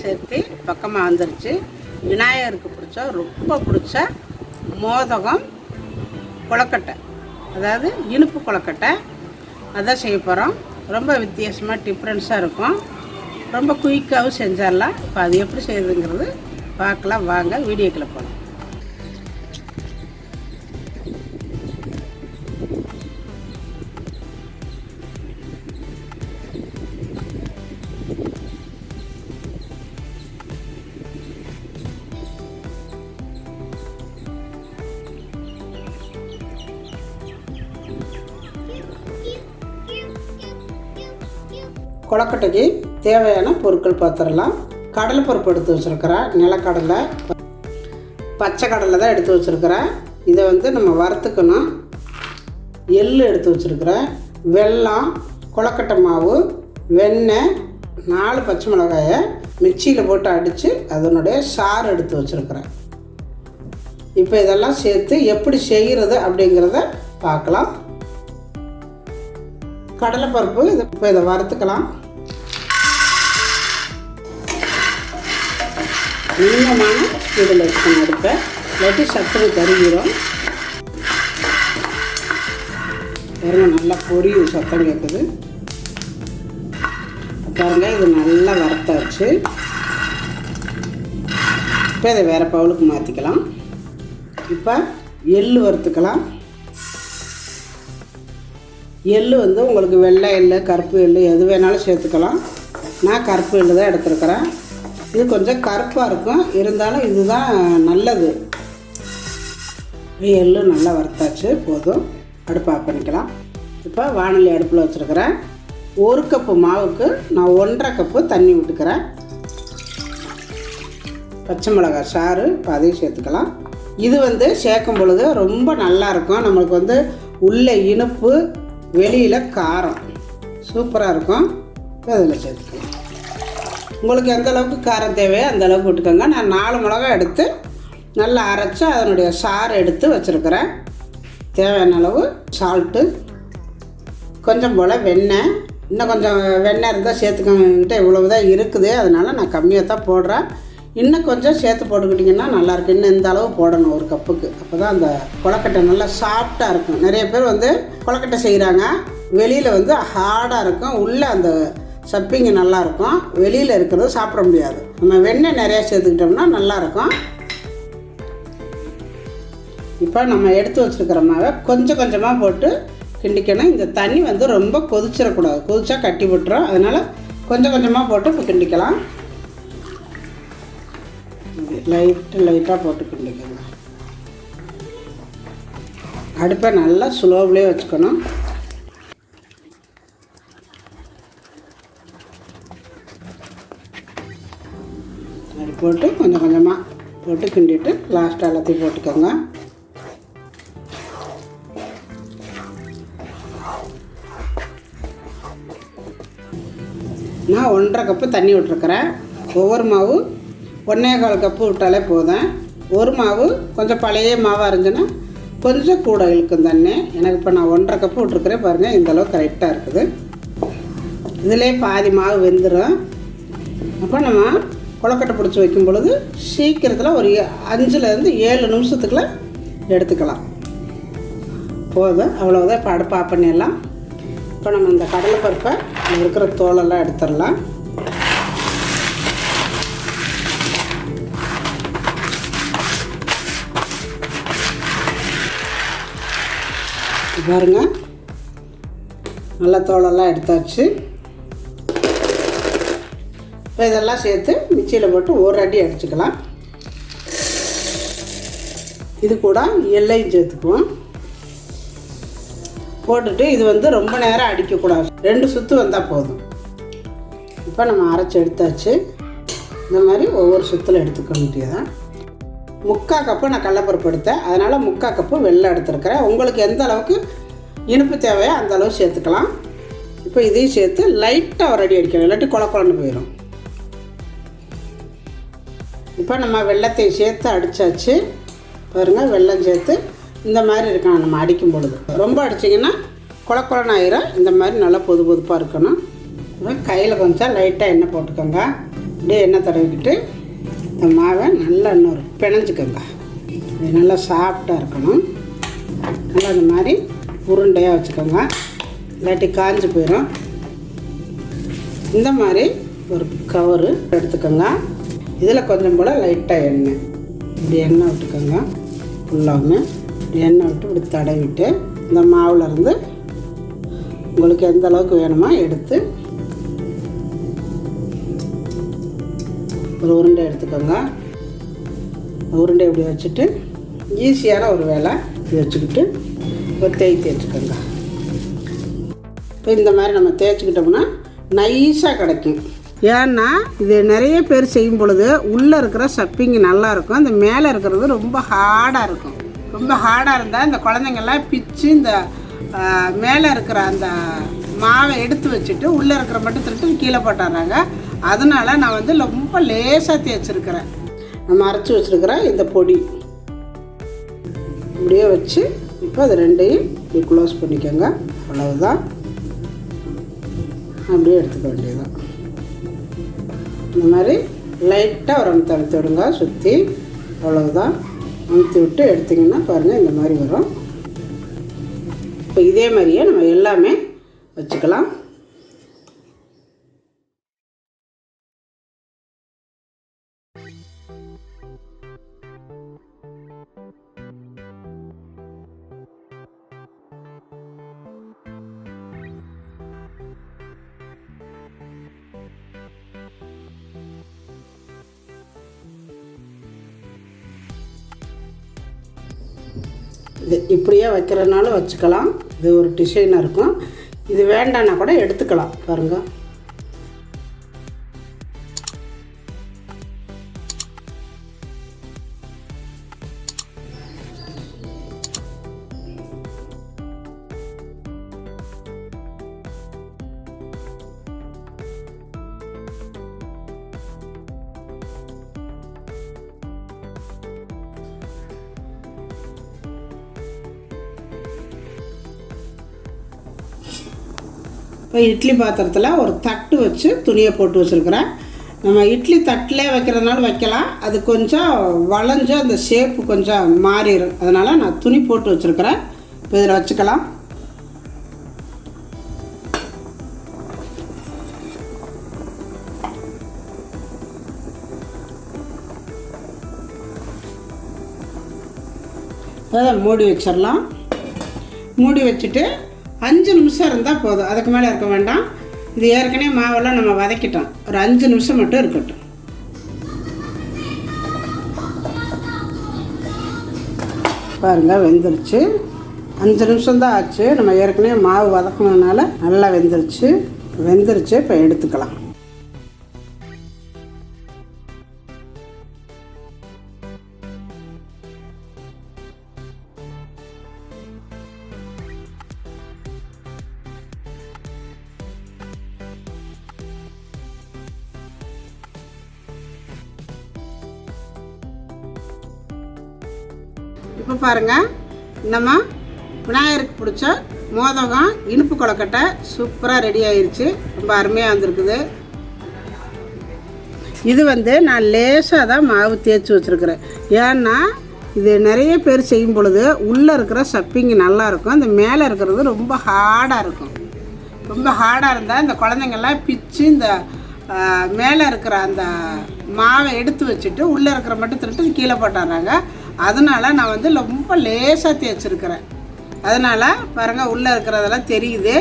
சதுர்த்தி பக்கமாக வந்துருச்சு. விநாயகருக்கு பிடிச்ச ரொம்ப பிடிச்ச மோதகம் கொழுக்கட்டை, அதாவது இனிப்பு கொழுக்கட்டை அதான் செய்ய போகிறோம். ரொம்ப வித்தியாசமாக டிஃப்ரென்ஸாக இருக்கும். ரொம்ப குயிக்காகவும் செஞ்சிடலாம். இப்போ அது எப்படி செய்யுதுங்கிறது பார்க்கலாம். வாங்க வீடியோக்குள்ளே போகலாம். கொழுக்கட்டைக்கு தேவையான பொருட்கள் பார்த்துடலாம். கடலைப்பருப்பு எடுத்து வச்சுருக்கிறேன், நிலக்கடலை, பச்சை கடலை தான் எடுத்து வச்சுருக்கிறேன். இதை நம்ம வறுத்துக்கணும். எள்ளு எடுத்து வச்சுருக்கிறேன், வெல்லம், கொழுக்கட்டை மாவு, வெண்ணெய், 4 பச்சை மிளகாயை மிக்சியில் போட்டு அடித்து அதனுடைய சாறு எடுத்து வச்சுருக்கிறேன். இப்போ இதெல்லாம் சேர்த்து எப்படி செய்கிறது அப்படிங்கிறத பார்க்கலாம். கடலைப்பருப்பு இப்போ இதை வறுத்துக்கலாம். நீளமான ஸ்பீடில் வச்சுக்கணும் அடுப்பை, இல்லாட்டி சட்டுன்னு கருகிடும். பாருங்க, நல்லா பொரியும், சத்தம் கேட்குது பாருங்க. இது நல்லா வறுத்தாச்சு. இப்போ இதை வேறு பவுலுக்கு மாற்றிக்கலாம். இப்போ எள்ளு வறுத்துக்கலாம். எள்ளு உங்களுக்கு வெள்ளை எள்ளு, கருப்பு எள்ளு எது வேணாலும் சேர்த்துக்கலாம். நான் கருப்பு எள்ளு தான் எடுத்துருக்கிறேன். இது கொஞ்சம் கருப்பாக இருக்கும், இருந்தாலும் இதுதான் நல்லது. எள்ளு நல்லா வறுத்தாச்சு, போதும். அடுப்பு ஆஃப் பண்ணிக்கலாம். இப்போ வானொலி அடுப்பில் வச்சுருக்கிறேன். 1 கப்பு மாவுக்கு நான் 1.5 கப்பு தண்ணி விட்டுக்கிறேன். பச்சை மிளகாய் சாறு இப்போ அதையும் சேர்த்துக்கலாம். இது சேர்க்கும் பொழுது ரொம்ப நல்லாயிருக்கும். நம்மளுக்கு உள்ளே இனிப்பு, வெளியில் காரம், சூப்பராக இருக்கும். அதில் சேர்த்துக்கலாம். உங்களுக்கு எந்த அளவுக்கு காரம் தேவையோ அந்த அளவுக்கு விட்டுக்கோங்க. நான் 4 மிளகாய் எடுத்து நல்லா அரைச்சி அதனுடைய சாறு எடுத்து வச்சுருக்கிறேன். தேவையான அளவு சால்ட்டு, கொஞ்சம் போல் வெண்ணெய். இன்னும் கொஞ்சம் வெண்ணெய் இருந்தால் சேர்த்துக்கங்கிட்ட இவ்வளவு தான் இருக்குது, அதனால் நான் கம்மியாக தான் போடுறேன். இன்னும் கொஞ்சம் சேர்த்து போட்டுக்கிட்டிங்கன்னா நல்லாயிருக்கும். இன்னும் இந்த அளவு போடணும் 1 கப்புக்கு. அப்போ தான் அந்த கொழுக்கட்டை நல்லா சாஃப்டாக இருக்கும். நிறைய பேர் கொழுக்கட்டை செய்கிறாங்க, வெளியில் ஹார்டாக இருக்கும், உள்ளே அந்த சப்பிங்க நல்லாயிருக்கும், வெளியில் இருக்கிறது சாப்பிட முடியாது. நம்ம வெண்ணெய் நிறையா சேர்த்துக்கிட்டோம்னா நல்லாயிருக்கும். இப்போ நம்ம எடுத்து வச்சுருக்கிற மாவை கொஞ்சம் கொஞ்சமாக போட்டு கிண்டிக்கணும். இந்த தண்ணி ரொம்ப கொதிச்சிடக்கூடாது, கொதிச்சா கட்டி விட்டுரும். அதனால் கொஞ்சம் கொஞ்சமாக போட்டு இப்போ கிண்டிக்கலாம். லைட்டாக போட்டு கிண்டிக்கோங்க. அடுப்பை நல்லா ஸ்லோவிலே வச்சுக்கணும். அது போட்டு கொஞ்சம் கொஞ்சமாக போட்டு கிண்டிட்டு லாஸ்ட்டாக எல்லாத்தையும் போட்டுக்கோங்க. நான் 1.5 கப்பு தண்ணி விட்டுருக்குறேன். ஒவ்வொரு மாவு 1.25 கப்பு விட்டாலே போதும். ஒரு மாவு கொஞ்சம் பழைய மாவாக இருந்துச்சுன்னா கொஞ்சம் கூட இழுக்கும் தண்ணி. எனக்கு இப்போ நான் 1.5 கப்பு விட்டுருக்குறேன். பாருங்கள், இந்தளவு கரெக்டாக இருக்குது. இதிலே பாதி மாவு வெந்துடும். அப்போ நம்ம கொழுக்கட்டை பிடிச்சி வைக்கும் பொழுது சீக்கிரத்தில் ஒரு 5லேருந்து 7 நிமிஷத்துக்குள்ளே எடுத்துக்கலாம். போதும், அவ்வளோதான். இப்போ அடுப்பு ஆஃப் பண்ணிடலாம். இப்போ நம்ம இந்த கடலைப்பருப்பை இருக்கிற தோலெல்லாம் எடுத்துடலாம். பாருங்க, நல்லா தோலெல்லாம் எடுத்தாச்சு. இப்போ இதெல்லாம் சேர்த்து மிக்சியில் போட்டு ஒரு அடி அடிச்சுக்கலாம். இது கூட எள்ளையும் சேர்த்துக்குவோம். போட்டுட்டு இது ரொம்ப நேரம் அடிக்கக்கூடாது, 2 சுற்று வந்தால் போதும். இப்போ நம்ம அரைச்சி எடுத்தாச்சு. இந்த மாதிரி ஒவ்வொரு சுற்றில் எடுத்துக்க வேண்டியதான். 3/4 கப்பு நான் கடலைப்பருப்பு எடுத்தேன், அதனால் 3/4 கப்பு வெல்லம் எடுத்துருக்கிறேன். உங்களுக்கு எந்த அளவுக்கு இனிப்பு தேவையோ அந்த அளவு சேர்த்துக்கலாம். இப்போ இதையும் சேர்த்து லைட்டாக ஒரு அடி அடிக்கணும், இல்லாட்டி குழன்னு போயிடும். இப்போ நம்ம வெல்லத்தை சேர்த்து அடித்தாச்சு. பாருங்கள், வெல்லம் சேர்த்து இந்த மாதிரி இருக்கணும். நம்ம அடிக்கும் பொழுது ரொம்ப அடிச்சிங்கன்னா குழன்னு ஆயிரும். இந்த மாதிரி நல்லா பொது பொதுப்பாக இருக்கணும். கையில் கொஞ்சம் லைட்டாக எண்ணெய் போட்டுக்கோங்க. அப்படியே எண்ணெய் தடவிக்கிட்டு இந்த மாவை நல்லா இன்னொரு பிணைஞ்சிக்கோங்க. இது நல்லா சாஃப்டாக இருக்கணும். நல்லா இந்த மாதிரி உருண்டையாக வச்சுக்கோங்க, இல்லாட்டி காஞ்சி போயிடும். இந்த மாதிரி ஒரு கவரு எடுத்துக்கோங்க. இதில் கொஞ்சம் போல் லைட்டாக எண்ணெய், இப்படி எண்ணெய் விட்டுக்கோங்க. ஃபுல்லாமே எண்ணெய் விட்டு இப்படி தடவிட்டு இந்த மாவுலேருந்து உங்களுக்கு எந்த அளவுக்கு வேணுமோ எடுத்து ஒரு உருண்டை எடுத்துக்கோங்க. உருண்டை இப்படி வச்சுட்டு ஈஸியான ஒரு வேலை இது வச்சுக்கிட்டு ஒரு தேய்ச்சிக்கோங்க. இப்போ இந்த மாதிரி நம்ம தேய்ச்சிக்கிட்டோம்னா நைஸாக கிடைக்கும். ஏன்னா இது நிறைய பேர் செய்யும் பொழுது உள்ளே இருக்கிற ஸ்டப்பிங் நல்லாயிருக்கும், இந்த மேலே இருக்கிறது ரொம்ப ஹார்டாக இருக்கும். ரொம்ப ஹார்டாக இருந்தால் இந்த குழந்தைங்கள்லாம் பிச்சு இந்த மேலே இருக்கிற அந்த மாவை எடுத்து வச்சுட்டு உள்ளே இருக்கிற மட்டும் திருட்டு கீழே போட்டுறாங்க. அதனால நான் வந்து ரொம்ப லேசாக தேய்ச்சிருக்கிறேன். நம்ம அரைச்சி வச்சுருக்கிற இந்த பொடி இப்படியே வச்சு இப்போ அது ரெண்டையும் இப்படி க்ளோஸ் பண்ணிக்கோங்க. அவ்வளவுதான், அப்படியே எடுத்துக்க வேண்டியதுதான். இந்த மாதிரி லைட்டாக ஒரு அமுத்தி விடுங்க சுற்றி. அவ்வளவுதான், அமுத்தி விட்டு எடுத்திங்கன்னா பாருங்கள் இந்த மாதிரி வரும். இப்போ இதே மாதிரியே நம்ம எல்லாமே வச்சுக்கலாம். இது இப்படியே வைக்கிறதுனால வச்சுக்கலாம். இது ஒரு டிசைனாக இருக்கும். இது வேண்டான்னா கூட எடுத்துக்கலாம். பாருங்கள், இப்போ இட்லி பாத்திரத்தில் ஒரு தட்டு வச்சு துணியை போட்டு வச்சுருக்கிறேன். நம்ம இட்லி தட்டிலே வைக்கிறதுனால வைக்கலாம், அது கொஞ்சம் வளைஞ்சு அந்த ஷேப்பு கொஞ்சம் மாறிடும். அதனால் நான் துணி போட்டு வச்சுருக்கிறேன். இப்போ இதில் வச்சுக்கலாம். அதை மூடி வச்சிடலாம். மூடி வச்சுட்டு 5 நிமிஷம் இருந்தால் போதும், அதுக்கு மேலே இருக்க வேண்டாம். இது ஏற்கனவே மாவெல்லாம் நம்ம வதக்கிட்டோம், ஒரு 5 நிமிஷம் மட்டும் இருக்கட்டும். பாருங்கள் வெந்துருச்சு. 5 நிமிஷம் தான் ஆச்சு. நம்ம ஏற்கனவே மாவு வதக்கினதுனால நல்லா வெந்துருச்சு. இப்போ எடுத்துக்கலாம். இப்போ பாருங்கள், நம்ம விநாயகருக்கு பிடிச்ச மோதகம் இனிப்பு கொழுக்கட்டை சூப்பராக ரெடி ஆயிடுச்சு. ரொம்ப அருமையாக வந்திருக்குது. இது வந்து நான் லேசாக தான் மாவு தேய்ச்சி வச்சுருக்கிறேன். ஏன்னா இது நிறைய பேர் செய்யும் பொழுது உள்ளே இருக்கிற ஸ்டப்பிங் நல்லாயிருக்கும், இந்த மேலே இருக்கிறது ரொம்ப ஹார்டாக இருக்கும். ரொம்ப ஹார்டாக இருந்தால் இந்த குழந்தைங்கள்லாம் பிச்சு இந்த மேலே இருக்கிற அந்த மாவை எடுத்து வச்சுட்டு உள்ளே இருக்கிற மட்டும் திருட்டு கீழே போட்டுறாங்க. அதனால் நான் வந்து ரொம்ப லேசாக தேய்ச்சிருக்கிறேன். அதனால் பாருங்கள் உள்ளே இருக்கிறதெல்லாம் தெரியுது.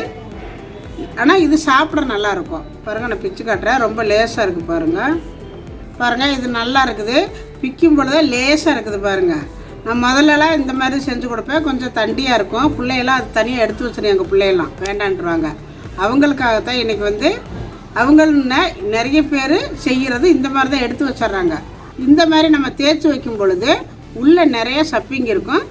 ஆனால் இது சாப்பிட நல்லாயிருக்கும். பாருங்கள், நான் பிச்சு காட்டுறேன். ரொம்ப லேசாக இருக்குது பாருங்கள். இது நல்லா இருக்குது. பிக்கும் பொழுது லேசாக இருக்குது பாருங்கள். நான் முதல்லலாம் இந்த மாதிரி செஞ்சு கொடுப்பேன், கொஞ்சம் தண்டியாக இருக்கும். பிள்ளையெல்லாம் அது தனியாக எடுத்து வச்சுருங்க. எங்கள் பிள்ளையெல்லாம் வேண்டான்ட்டுருவாங்க. அவங்களுக்காகத்தான் இன்றைக்கி வந்து நிறைய பேர் செய்கிறது இந்த மாதிரி தான் எடுத்து வச்சிட்றாங்க. இந்த மாதிரி நம்ம தேய்ச்சி வைக்கும் பொழுது உள்ளே நிறைய சப்பிங் இருக்கும்.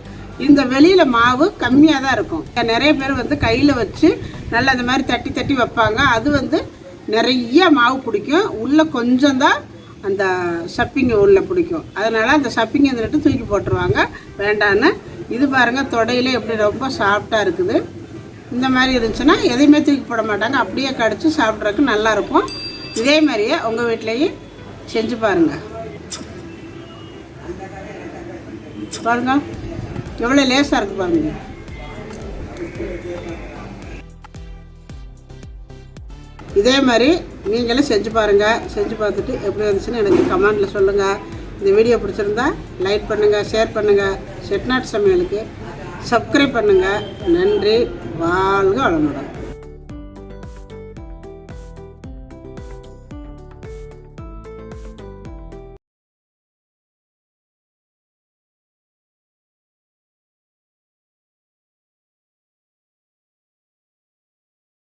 இந்த வெளியில் மாவு கம்மியாக தான் இருக்கும். நிறைய பேர் வந்து கையில் வச்சு நல்லா இந்த மாதிரி தட்டி தட்டி வைப்பாங்க. அது வந்து நிறைய மாவு பிடிக்கும், உள்ளே கொஞ்சம் தான் அந்த சப்பிங்க உள்ளே பிடிக்கும். அதனால் அந்த சப்பிங்க வந்துட்டு தூக்கி போட்டுருவாங்க வேண்டான்னு. இது பாருங்கள், தொடையிலே எப்படி ரொம்ப சாஃப்டாக இருக்குது. இந்த மாதிரி இருந்துச்சுன்னா எதையுமே தூக்கி போட மாட்டாங்க, அப்படியே கடிச்சு சாப்பிட்றதுக்கு நல்லாயிருக்கும். இதே மாதிரியே உங்கள் வீட்லேயும் செஞ்சு பாருங்கள். பாருங்கள் எவ்வளோ லேசாக இருக்குது பாருங்கள். இதே மாதிரி நீங்களும் செஞ்சு பாருங்கள். செஞ்சு பார்த்துட்டு எப்படி வந்துச்சுன்னு எனக்கு கமெண்டில் சொல்லுங்கள். இந்த வீடியோ பிடிச்சிருந்தா லைக் பண்ணுங்கள், ஷேர் பண்ணுங்கள். செட்டிநாட்டு சமையலுக்கு சப்ஸ்கிரைப் பண்ணுங்கள். நன்றி. வாழ்க வளமுடன்.